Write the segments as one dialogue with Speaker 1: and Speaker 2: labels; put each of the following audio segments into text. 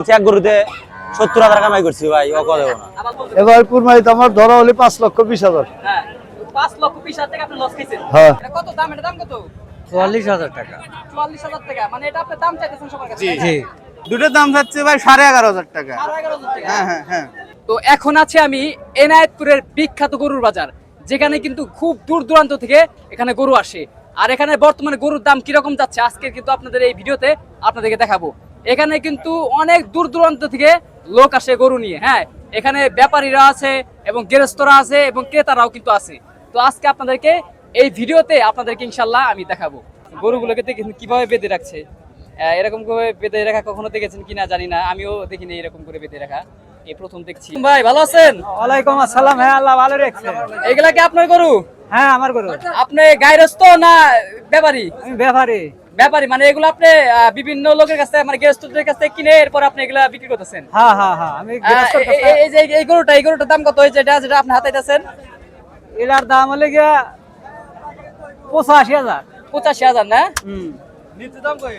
Speaker 1: এক গরুতে 70,000 কামাই করছি ভাই, ও কথা না।
Speaker 2: এবার কুরবানি তো আমার ধরা হলে 5,20,000।
Speaker 3: হ্যাঁ 5,20,000 টাকা আপনি লস খাইছেন।
Speaker 2: হ্যাঁ।
Speaker 3: এটা কত দাম? এটা দাম কত?
Speaker 4: 44,000 টাকা।
Speaker 3: 44,000 টাকা। মানে এটা আপনি দাম চাইতেছেন সবার কাছে?
Speaker 4: জি।
Speaker 5: দুটোর দাম যাচ্ছে ভাই 11,500 টাকা।
Speaker 3: 11,500 টাকা।
Speaker 5: হ্যাঁ হ্যাঁ হ্যাঁ।
Speaker 3: তো এখন আছে আমি এনায়েতপুরের বিখ্যাত গরুর বাজার, যেখানে কিন্তু খুব দূর দূরান্ত থেকে এখানে গরু আসে। আর এখানে বর্তমানে গরুর দাম কিরকম যাচ্ছে আজকে কিন্তু আপনাদের এই ভিডিওতে আপনাদেরকে দেখাবো। এখানে কিন্তু অনেক দূর দূরান্ত থেকে লোক আসে গরু নিয়ে। হ্যাঁ, এখানে ব্যাপারীরা আছে এবং গৃহস্থরা আছে এবং ক্রেতারাও কিন্তু আছে। তো আজকে আপনাদেরকে এই ভিডিওতে আপনাদেরকে ইনশাল্লাহ আমি দেখাবো গরুগুলোকে দেখেন কিভাবে বেঁধে রাখছে। এরকম করে বেঁধে রাখা কখনো দেখেছেন কিনা জানি না, আমিও দেখিনি এরকম করে বেঁধে রাখা, এই প্রথম দেখছি। ভাই ভালো আছেন?
Speaker 4: ওয়ালাইকুম আসসালাম। হ্যাঁ, আল্লাহ ভালো রাখছে।
Speaker 3: এগুলা কি আপনার গরু?
Speaker 4: হ্যাঁ, আমার গরু।
Speaker 3: আপনি গায়রস্থ না ব্যাপারী?
Speaker 4: আমি ব্যাপারী।
Speaker 3: ব্যাপারী মানে এগুলো আপনি বিভিন্ন লোকের কাছে মানে গৃহস্থদের কাছে কিনে এরপর আপনি এগুলা বিক্রি করতেছেন?
Speaker 4: হ্যাঁ হ্যাঁ হ্যাঁ, আমি
Speaker 3: এই যে এই গরুটার দাম কত? যেটা আপনি হাতে আছেন
Speaker 4: এটার দাম হলে গিয়া 85,000।
Speaker 3: 85,000 না?
Speaker 5: নিচে দাম কই?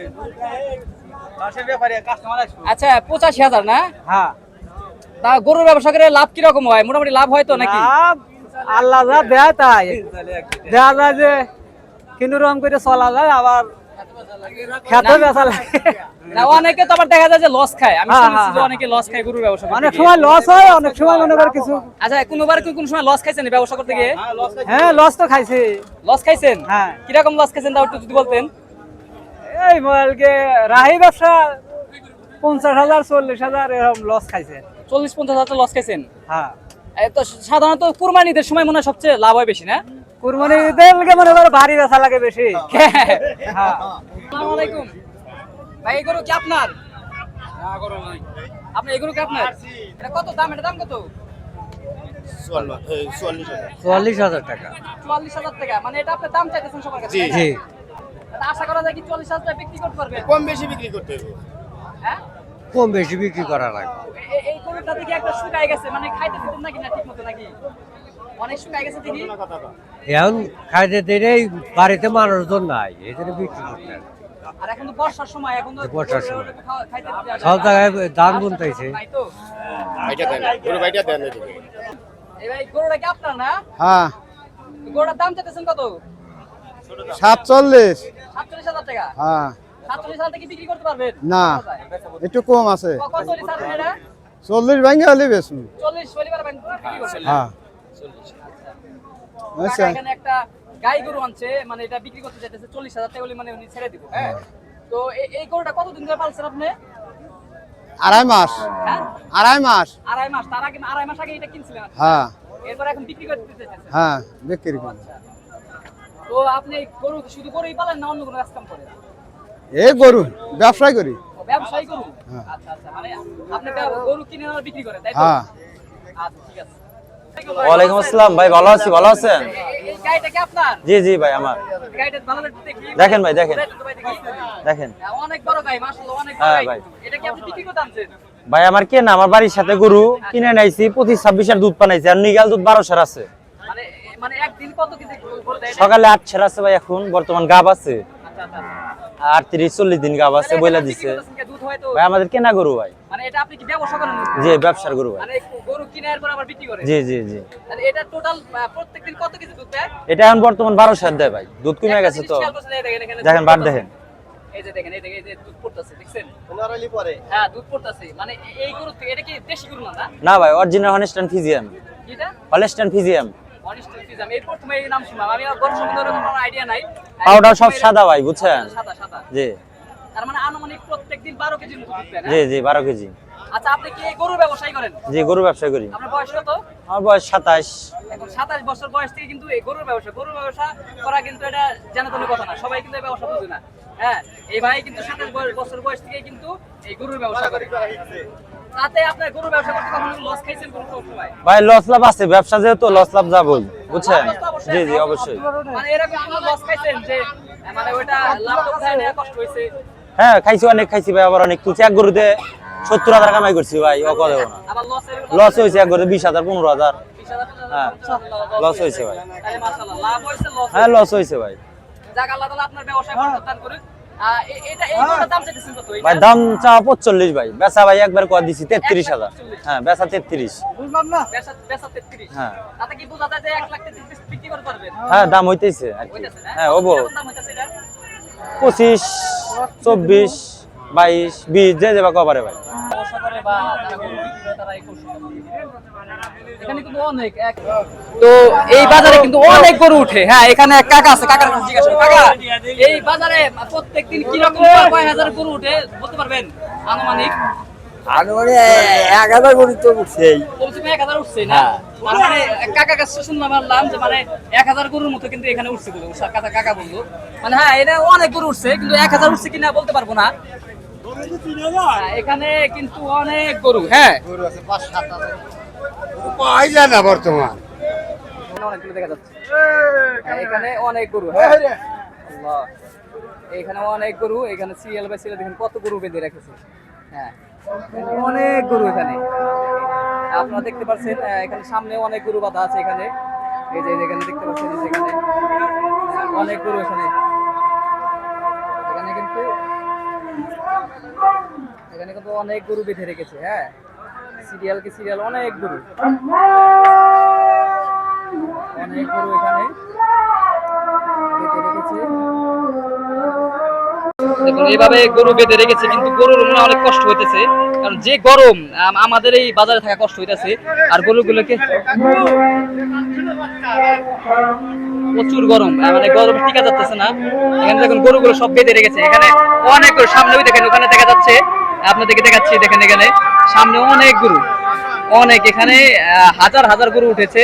Speaker 5: পাশে ব্যাপারী কাস্টমার আসবে।
Speaker 3: আচ্ছা 85,000 না?
Speaker 4: হ্যাঁ।
Speaker 3: তা গরুর ব্যবসা করে লাভ কিরকম হয়? মোটামুটি লাভ হয় তো নাকি?
Speaker 4: লাভ আল্লাহ যা দেয় তাই দেয়া যায়, যে কিন্তু রকম করে চলা যায়, আবার খেতে বেচা লাগে।
Speaker 3: না, অনেকে তো আবার দেখা যায় যে লস খায়। আমি
Speaker 4: হ্যাঁ,
Speaker 3: শুনেছি যে
Speaker 4: হ্যাঁ,
Speaker 3: অনেকে লস খায় গরুর ব্যবসা করতে
Speaker 4: অনেক
Speaker 3: গিয়ে।
Speaker 4: সময় লস হয়, অনেক সময় মনে করে কিছু।
Speaker 3: আচ্ছা কোনোবার কোন সময় লস খাইছেন এই ব্যবসা করতে গিয়ে?
Speaker 4: হ্যাঁ, লস তো খাইছে।
Speaker 3: লস খাইছেন?
Speaker 4: হ্যাঁ।
Speaker 3: কিরকম লস খাইছেন তাও একটু যদি বলতেন।
Speaker 4: এই মোবাইলকে রাহি ব্যবসা 50,000 40,000 এরকম লস খাইছে।
Speaker 3: 40-50,000 লস খাইছেন?
Speaker 4: হ্যাঁ।
Speaker 3: তো সাধারণত কুরবানিদের সময় মনে হয় সবচেয়ে লাভ হয় বেশি না?
Speaker 4: কুরবানি ঈদের মনে করো ভারী বেচা লাগে বেশি। হ্যাঁ।
Speaker 3: আসসালামু আলাইকুম ভাই, এই গরু কি আপনার? না, গরু নাই। আপনি এই গরু কি আপনার? এটা কত দাম? এটা দাম কত?
Speaker 4: 44,000 টাকা।
Speaker 3: 44,000 টাকা। মানে এটা আপনি দাম চাইতেছেন সবার কাছে?
Speaker 4: জি।
Speaker 3: তা আশা করা যায় কি 40,000 টাকা বিক্রি করতে পারবেন?
Speaker 5: কম বেশি বিক্রি করতে হবে।
Speaker 3: হ্যাঁ,
Speaker 4: কম বেশি বিক্রি করা লাগে।
Speaker 3: এই গরুটা দেখি একটা শুকায় গেছে, মানে খাইতে দিতেন নাকি না ঠিক মতো নাকি? অনেক শুকায় গেছে দেখি।
Speaker 4: এখন খাইতে দিলে বাড়িতে মানুষজন নাই, এই জন্য বিক্রি করতে হয়।
Speaker 3: আর এখন তো বর্ষার সময়, এখন তো
Speaker 4: বর্ষার সময়।
Speaker 3: খাইতে দিতে আসে
Speaker 4: সব
Speaker 3: না।
Speaker 4: জায়গায় দাম গুনতেছে।
Speaker 3: নাই তো?
Speaker 5: বাইটা দেন, গরু বাইটা দেন এদিকে।
Speaker 3: এই ভাই গরুটা কি আপনার না?
Speaker 2: হ্যাঁ,
Speaker 3: গরুটার দাম চাইতেছেন কত?
Speaker 2: 47।
Speaker 3: 47,000 টাকা।
Speaker 2: হ্যাঁ,
Speaker 3: 47,000 টাকা কি বিক্রি করতে পারবেন?
Speaker 2: না একটু কম আছে।
Speaker 3: কত লিটার এটা?
Speaker 2: 40 ভাঙে হলে বেশি।
Speaker 3: 40 শনিবার ব্যাংক বিক্রি করছেন?
Speaker 2: হ্যাঁ। আচ্ছা,
Speaker 3: এখানে একটা গাই গরু আনছে, মানে এটা বিক্রি করতে চাইতেছে 40,000 টাকা বলে, মানে উনি ছেড়ে দিব। হ্যাঁ, তো এই গরুটা কতদিন ধরে পালছেন আপনি?
Speaker 2: 2.5 মাস।
Speaker 3: হ্যাঁ,
Speaker 2: 2.5 মাস।
Speaker 3: 2.5 মাস। তার আগে 2.5 মাস আগে এটা কিনছিলেন আপনি?
Speaker 2: হ্যাঁ
Speaker 3: এরপর এখন বিক্রি করতে চাইতেছেন?
Speaker 2: হ্যাঁ, বিক্রি করি।
Speaker 3: তো আপনি গরু শুধু গরুই পালেন না অন্য কোনো কাজ কাম করেন?
Speaker 2: এই গরু ব্যবসা করি।
Speaker 3: ও, ব্যবসায়ী গরু?
Speaker 2: হ্যাঁ।
Speaker 3: আচ্ছা আচ্ছা, মানে আপনি গরু কিনে আর বিক্রি করেন তাই তো?
Speaker 2: হ্যাঁ।
Speaker 3: আচ্ছা ঠিক আছে।
Speaker 1: ওয়ালাইকুম আসসালাম ভাই, ভালো আছি, ভালো আছেন?
Speaker 3: এই গাড়িটা কি আপনার?
Speaker 1: জি জি ভাই আমার।
Speaker 3: গাড়িটা ভালো লাগছে দেখি।
Speaker 1: দেখেন ভাই, দেখেন।
Speaker 3: ভাই দেখি।
Speaker 1: দেখেন
Speaker 3: অনেক বড় গাড়ি, মাশাআল্লাহ অনেক বড়
Speaker 1: হ্যাঁ
Speaker 3: গাড়ি।
Speaker 1: ভাই।
Speaker 3: এটা কি আপনি বিক্রি করতে আনছেন?
Speaker 1: ভাই আমার কেন, আমার বাড়ির সাথে গরু কিনে নাইছি, 25-26 দুধ পানাইছি, আর নিগাল দুধ 12 আছে।
Speaker 3: মানে মানে একদিন কত কেজি গরু দেয়?
Speaker 1: সকালে 8 আছে ভাই, এখন বর্তমান গাব আছে
Speaker 3: আচ্ছা আচ্ছা।
Speaker 1: 38-40 দিন গাব আছে, বইলা দিছে
Speaker 3: দুধ হয় তো?
Speaker 1: ভাই। আমাদের কেনা গরু ভাই।
Speaker 3: মানে এটা আপনি কি ব্যবসা করেন?
Speaker 1: জি, ব্যবসার গরু ভাই।
Speaker 3: মানে গরু কিনার পর আবার বিক্রি করেন?
Speaker 1: জি জি জি।
Speaker 3: তাহলে এটা টোটাল প্রত্যেকদিন কত কেজি দুধ দেয়?
Speaker 1: এটা এখন বর্তমান 12 দেয় ভাই, দুধ কমে গেছে তো। দেখেন বার দেখেন।
Speaker 3: এই যে দেখেন, এই যে দুধ পড়তেছে, দেখছেন?
Speaker 5: পুনরালি পরে।
Speaker 3: হ্যাঁ, দুধ পড়তেছে। মানে এই গরু থেকে এটা কি দেশি গরু না?
Speaker 1: না ভাই, অরিজিনাল হলস্টাইন ফ্রিজিয়ান।
Speaker 3: এটা
Speaker 1: হলস্টাইন ফ্রিজিয়ান।
Speaker 3: অনিষ্ট ফিজাম। এই প্রথমে এই নাম শুনলাম আমি, আর গরু সম্বন্ধে ওরকম কোনো আইডিয়া নাই।
Speaker 1: পাউডার সব সাদা ভাই, বুঝছেন?
Speaker 3: সাদা সাদা।
Speaker 1: জি
Speaker 3: তার মানে আনুমানিক প্রত্যেকদিন 12 কেজি দুধ দেয় না?
Speaker 1: জি জি, 12 কেজি।
Speaker 3: আচ্ছা, আপনি কি এই গরু ব্যবসায়ী করেন?
Speaker 1: জি, গরু ব্যবসা করি।
Speaker 3: আপনার বয়স কত?
Speaker 1: আমার বয়স 27।
Speaker 3: এখন 27 বছর বয়স থেকে কিন্তু এই গরুর ব্যবসা করা কিন্তু এটা জানাতনের কথা না, সবাই কিন্তু এই ব্যবসা বুঝে না। হ্যাঁ, এই ভাই কিন্তু 27 বছর বয়স থেকে কিন্তু এই গরুর ব্যবসা করে। তাতে আপনার গরুর ব্যবসা করতে কখনো লস খাইছেন কোন সময়?
Speaker 1: ভাই লস লাভ আছে, ব্যবসা যেহেতু লস লাভ যাবই, বুঝছেন? জি জি, অবশ্যই।
Speaker 3: মানে এরকম কোনো লস খাইছেন যে মানে ওটা লাভ করতে হয় না, কষ্ট হইছে?
Speaker 1: হ্যাঁ খাইছি, অনেক খাইছি ভাই, আবার অনেক তুলছি। এক গরুতে 70,000 কামাই করছি ভাই, ও কথা না।
Speaker 3: আবার
Speaker 1: লস হয়েছে এক গরুতে 20,000 15,000।
Speaker 3: 20,000
Speaker 1: হ্যাঁ, লস হয়েছে ভাই।
Speaker 3: তাহলে মাশাআল্লাহ লাভ হইছে, লস
Speaker 1: হ্যাঁ, লস হয়েছে ভাই।
Speaker 3: যাক, আল্লাহ তাআলা আপনার ব্যবসায় বরকত দান করুক। এটা এই গরুটার দাম চাইতেছেন কত
Speaker 1: ভাই দাম চা 45 ভাই, বেচা ভাই একবার কর দিছি 33,000। হ্যাঁ বেচা 33।
Speaker 5: বুঝলাম না।
Speaker 3: বেচা 33।
Speaker 1: হ্যাঁ
Speaker 3: তাতে কি বোঝা যায় যে 1,33,000 বিক্রি করতে পারবেন?
Speaker 1: হ্যাঁ দাম হইতেছে আর কি।
Speaker 3: হইতাছে না?
Speaker 1: হ্যাঁ ওবো
Speaker 3: কিরকম দাম হইতাছে এটা?
Speaker 1: 25, 24, 22, 20 যে যাবা কবারে ভাই।
Speaker 3: ব্যবসা করে বা যারা গরু বিক্রি করে তারা এই কৌশল এখানে কিন্তু অনেক তো এই বাজারে কিন্তু অনেক গরু উঠে। হ্যাঁ এখানে এক কাকা আছে, কাকার কাছে জিজ্ঞাসা করুন। কাকা এই বাজারে প্রত্যেকদিন কি রকম কয় হাজার গরু উঠে বলতে পারবেন আনুমানিক?
Speaker 4: আনুমানিক 1000 গরু তো উঠছেই।
Speaker 3: বলছি 1000 উঠছে না, তার মানে কাকা কাছে শুনলাম মারলাম যে মানে 1000 গরুর মতো কিন্তু এখানে উঠছে গরু। কাকা বললো মানে হ্যাঁ এটা অনেক গরু উঠছে, কিন্তু 1000 উঠছে কিনা বলতে পারবো না। এখানে কিন্তু অনেক গরু। হ্যাঁ
Speaker 2: গরু আছে 5-7 পাই যায় না বর্তমান।
Speaker 3: অনেকগুলো দেখা যাচ্ছে। এখানে অনেক গরু। হ্যাঁ আল্লাহ, এখানে অনেক গরু। এখানে সিরিয়াল বাই সিরিয়াল দেখেন কত গরু বেঁধে রেখেছে। হ্যাঁ এখানে অনেক গরু। এখানে আপনারা দেখতে পাচ্ছেন এখানে সামনে অনেক গরু বাঁধা আছে। এখানে এই যে এখানে দেখতে পাচ্ছেন এখানে অনেক গরু। এখানে কিন্তু অনেক গরু বেঁধে রেখেছে। হ্যাঁ সিরিয়াল কি সিরিয়াল অনেক গরু, অনেক গরু এখানে বেঁধে রেখেছে। দেখুন এইভাবে গরু বেঁধে রেখেছে, কিন্তু গরুর মনে অনেক কষ্ট হইতেছে, কারণ যে গরম আমাদের এই বাজারে থাকা কষ্ট হইতেছে। আর গরুগুলোকে প্রচুর গরম, মানে গরম টিকা যাচ্ছে না। এখানে দেখুন গরুগুলো সব বেঁধে রেখেছে। এখানে অনেক গরু সামনে দেখেন, ওখানে দেখা যাচ্ছে, আপনাদেরকে দেখাচ্ছি দেখেন এখানে সামনে অনেক গরু, অনেক এখানে হাজার হাজার গরু উঠেছে।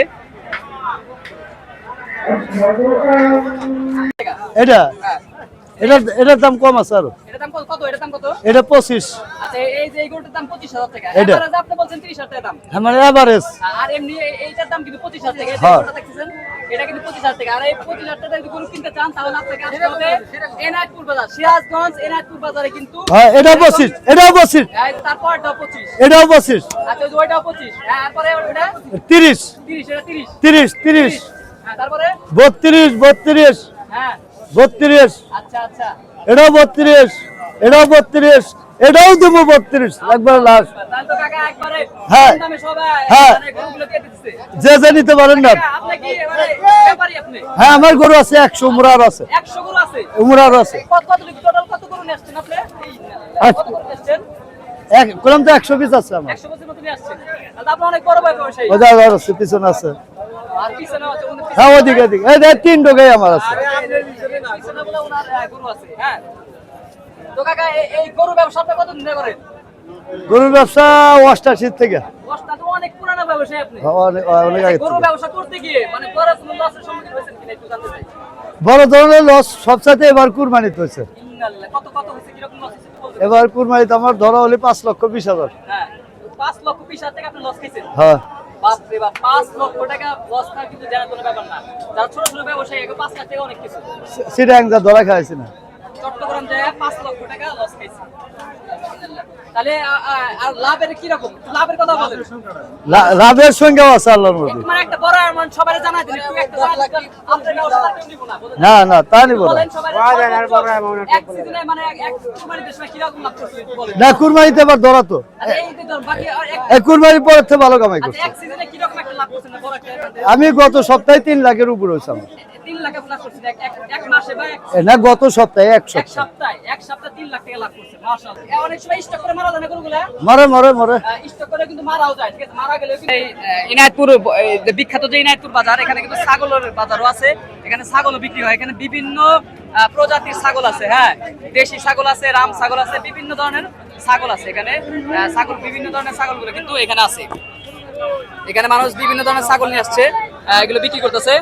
Speaker 2: এটার দাম কম আছে আরো।
Speaker 3: এটার দাম কত? এটার দাম কত?
Speaker 2: এটা 25।
Speaker 3: আচ্ছা এই যে এই গরুটার দাম 25,000 টাকা।
Speaker 2: এটা।
Speaker 3: এবারে আপনি বলছেন 30,000 টাকা দাম।
Speaker 2: আমার এভারেজ।
Speaker 3: আর এমনি এইটার দাম কিন্তু 25,000 টাকা। এই
Speaker 2: হ্যাঁ।
Speaker 3: গরুটা দেখতেছেন এটা কিন্তু 25,000 টাকা। আর এই 25,000 টাকা যদি গরু কিনতে চান তাহলে আপনাকে আসতে হবে এনায়েতপুর বাজার, সিরাজগঞ্জ এনায়েতপুর বাজারে। কিন্তু
Speaker 2: হ্যাঁ এটাও 25, এটাও 25,
Speaker 3: তারপরটাও 25।
Speaker 2: এটাও 25,
Speaker 3: আচ্ছা ওই যে ওইটাও 25। হ্যাঁ তারপরে ওটা
Speaker 2: 30,
Speaker 3: 30, এটা 30।
Speaker 2: 30, 30,
Speaker 3: হ্যাঁ তারপরে
Speaker 2: 32, 32,
Speaker 3: হ্যাঁ
Speaker 2: 32,
Speaker 3: আচ্ছা আচ্ছা
Speaker 2: এটাও 32, এটাও 32, এটাও দেবো 32 একবার লাস্ট।
Speaker 3: তাহলে তো কাকা একবারে
Speaker 2: হ্যাঁ।
Speaker 3: কম দামে সবাই
Speaker 2: হ্যাঁ।
Speaker 3: মানে গরুগুলো দিয়ে দিচ্ছে।
Speaker 2: যে যে নিতে পারেন না।
Speaker 3: কাকা, আপনি কি এবারে ব্যাপারী আপনি?
Speaker 2: হ্যাঁ আমার গরু আছে 100, উমরার আছে,
Speaker 3: 100 গরু আছে।
Speaker 2: উমরার আছে।
Speaker 3: কত টোটাল কত গরু নিয়ে আসছেন আপনি? কত গরু নিয়ে আসছেন?
Speaker 2: এক কোলাম তো 100 পিস আছে আমার।
Speaker 3: 100 বছর মতো নিয়ে আসছেন। তাহলে আপনি অনেক বড় ব্যবসায়ী।
Speaker 2: ওই যে আর আছে পিছনে আছে।
Speaker 3: আর পিছনে আছে ওদের
Speaker 2: হ্যাঁ ওদিকে ওদিকে এই যে 3 ডগাই আমার আছে।
Speaker 3: পিছনে বলে ওনার গরু আছে। হ্যাঁ তো কাকা এই গরু ব্যবসাটা কত দিন ধরে করেন?
Speaker 2: গরুর ব্যবসা 88 থেকে।
Speaker 3: বসটা তো অনেক পুরানো ব্যবসায়ী আপনি।
Speaker 2: অনেক আগে
Speaker 3: গরু
Speaker 2: থেকে।
Speaker 3: ব্যবসা করতে গিয়ে মানে বড় কোনো লসের সম্মুখীন হয়েছেন কিনা একটু জানতে চাই।
Speaker 2: বড় ধরনের লস সবসাথে এবার কুরবানিতে হয়েছে।
Speaker 3: ইন্নাল্লাহ, কত হয়েছে, কিরকম লস হয়েছে একটু বলবেন?
Speaker 2: এবার কুরবানিতে আমার ধরা হলে 5,20,000।
Speaker 3: হ্যাঁ 5,20,000 টাকা আপনি লস খেয়েছেন।
Speaker 2: হ্যাঁ
Speaker 3: বাপ রে বাপ, 5 লক্ষ টাকা লস খাওয়া কিন্তু জানা কোনো ব্যাপার না। যারা ছোট ছোট ব্যবসায়ী 5 লাখ টাকা অনেক কিছু।
Speaker 2: সিটাং যা ধরা খাইছি না।
Speaker 3: চট্টগ্রাম যায় 5 লক্ষ টাকা লস খাইছে। তাহলে আর লাভের কি রকম? লাভের কথা বলেন।
Speaker 2: লাভের সঙ্গেও আছে আল্লাহর মধ্যে।
Speaker 3: মানে একটা বড় অ্যামাউন্ট সবাই জানাই দিন, একটু একটা আপনার ব্যবসা কেউ নিব না বলেন।
Speaker 2: না না তা নিব না।
Speaker 3: বলেন সবাই এক সিজনে মানে এক কুরবানির সময় কি রকম লাভ করছে একটু বলেন।
Speaker 2: না কুরবানিতে এবার ধরা তো
Speaker 3: আচ্ছা এই যে বাকি আর
Speaker 2: এই কুরবানির পরের থেকে ভালো কামাই
Speaker 3: আচ্ছা
Speaker 2: করছে।
Speaker 3: এক সিজনে কি রকম একটা লাভ করছেন না বড় একটা?
Speaker 2: আমি গত সপ্তাহে 3 লাখের উপর হয়েছে আমার।
Speaker 3: 3 লাখ লাভ করছেন এক মাসে বা
Speaker 2: না গত সপ্তাহে এক সপ্তাহে
Speaker 3: এক সপ্তাহে 3 লাখ টাকা লাভ করছে। মাশাআল্লাহ। অনেক সময় স্টক করে মারা যায় না গরুগুলা?
Speaker 2: মরে মরে মরে
Speaker 3: স্টক করে কিন্তু মারাও যায়, ঠিক আছে? মারা গেলে এই ইনায়েতপুর বিখ্যাত যে ইনায়েতপুর বাজার, এখানে কিন্তু ছাগলের বাজারও আছে। এখানে ছাগলও বিক্রি হয়। এখানে বিভিন্ন প্রজাতির ছাগল আছে। হ্যাঁ দেশি ছাগল আছে, রাম ছাগল আছে, বিভিন্ন ধরনের ছাগল আছে এখানে। ছাগল বিভিন্ন ধরনের ছাগলগুলো কিন্তু এখানে আছে। এখানে মানুষ বিভিন্ন ধরনের ছাগল নিয়ে আসছে, এগুলো বিক্রি করতেছে।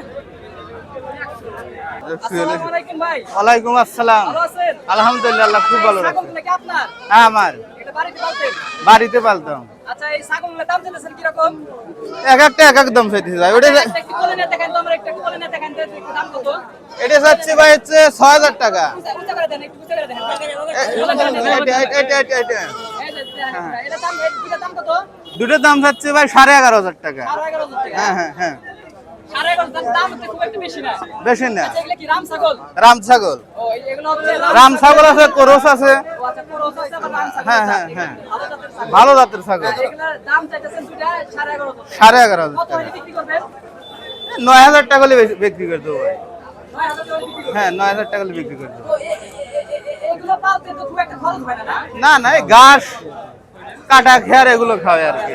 Speaker 3: আসসালামু আলাইকুম ভাই।
Speaker 5: ওয়ালাইকুম আসসালাম।
Speaker 3: ভালো আছেন?
Speaker 5: আলহামদুলিল্লাহ খুব ভালো আছে।
Speaker 3: ছাগলগুলো কি আপনার?
Speaker 5: হ্যাঁ আমার
Speaker 3: এটা বাড়িতে পালতেন?
Speaker 5: বাড়িতে পালতাম।
Speaker 3: আচ্ছা এই ছাগলগুলোর দাম জানেন কি রকম?
Speaker 5: এক একটা এক এক দাম চাইতেছে ভাই। ওটা
Speaker 3: একটু বলে নিয়ে দেখেন তো, আমরা একটু বলে নিয়ে দেখেন তো একটু দাম কত?
Speaker 5: এটা চাচ্ছি ভাই হচ্ছে 6,000 টাকা।
Speaker 3: উঁচা করে দেন, একটু উঁচা করে দেন।
Speaker 5: এটা
Speaker 3: এই যে, এটা দাম, এই দুইটার দাম কত?
Speaker 5: দুটোর দাম চাচ্ছি ভাই 11,500 টাকা।
Speaker 3: 11,500 টাকা।
Speaker 5: হ্যাঁ হ্যাঁ হ্যাঁ
Speaker 3: 11.5 দাম হচ্ছে খুব একটা বেশি না।
Speaker 5: বেশি না।
Speaker 3: আচ্ছা, এগুলো কি রাম ছাগল?
Speaker 5: রাম ছাগল,
Speaker 3: ও এগুলো হচ্ছে
Speaker 5: রাম ছাগল আছে, করস আছে।
Speaker 3: ও আচ্ছা, ক্রস আছে আবার রাম ছাগল
Speaker 5: হ্যাঁ,
Speaker 3: আছে।
Speaker 5: হ্যাঁ, হ্যাঁ।
Speaker 3: ভালো জাতের ছাগল।
Speaker 5: ভালো জাতের ছাগল।
Speaker 3: এগুলোর দাম চাইতেছেন দুইটা 11.5
Speaker 5: 11,500
Speaker 3: কত
Speaker 5: টাকা।
Speaker 3: হলে বিক্রি করবেন?
Speaker 5: 9,000 টাকা হলে বিক্রি করে দেবো ভাই।
Speaker 3: 9,000 টাকা হলে বিক্রি করবেন।
Speaker 5: হ্যাঁ, 9,000 টাকা হলে বিক্রি করে দেবো।
Speaker 3: তো এগুলো পালতে তো খুব একটা খরচ হয় না, না?
Speaker 5: না না, এই ঘাস কাটা খেয়ার এগুলো খাওয়াই আর কি।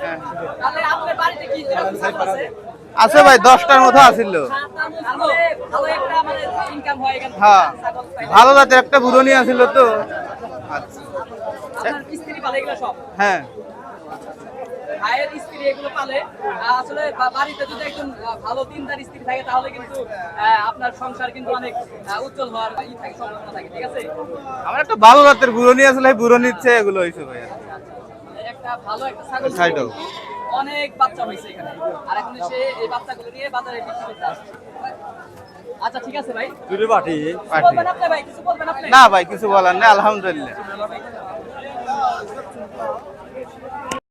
Speaker 5: হ্যাঁ।
Speaker 3: তাহলে আপনার বাড়িতে কি এরকম ছাগল আছে?
Speaker 5: আছে ভাই, 10টার মতো আছিল।
Speaker 3: তাহলে ভালো একটা মানে ইনকাম হয় এখান থেকে,
Speaker 5: হ্যাঁ,
Speaker 3: ছাগল পাইলে।
Speaker 5: ভালো জাতের একটা বুড়নি আছিল তো। আচ্ছা।
Speaker 3: আপনার স্ত্রী পালে এগুলো সব?
Speaker 5: হ্যাঁ,
Speaker 3: ভাইয়ের স্ত্রী এগুলো পালে। আসলে বাড়িতে যদি একজন ভালো দিনদার স্ত্রী থাকে তাহলে কিন্তু আপনার সংসার কিন্তু অনেক উজ্জ্বল হওয়ার ই থাকে, সম্ভাবনা থাকে, ঠিক আছে?
Speaker 5: আমার একটা ভালো জাতের বুড়নি আসলে, এই বুড়নি ইচ্ছে এগুলো হয়েছে ভাই।
Speaker 3: মানে একটা ভালো একটা ছাগল
Speaker 5: ছাইটাও।
Speaker 3: অনেক বাচ্চা হয়েছে এখানে, আর এখন সে এই বাচ্চাগুলো নিয়ে বাজারে বিক্রি করতে আসছে। আচ্ছা ঠিক আছে ভাই, কিছু
Speaker 5: পাটি।
Speaker 3: বলবেন আপনি ভাই, কিছু বলবেন আপনি?
Speaker 5: না ভাই, কিছু বলার নেই, আলহামদুলিল্লাহ।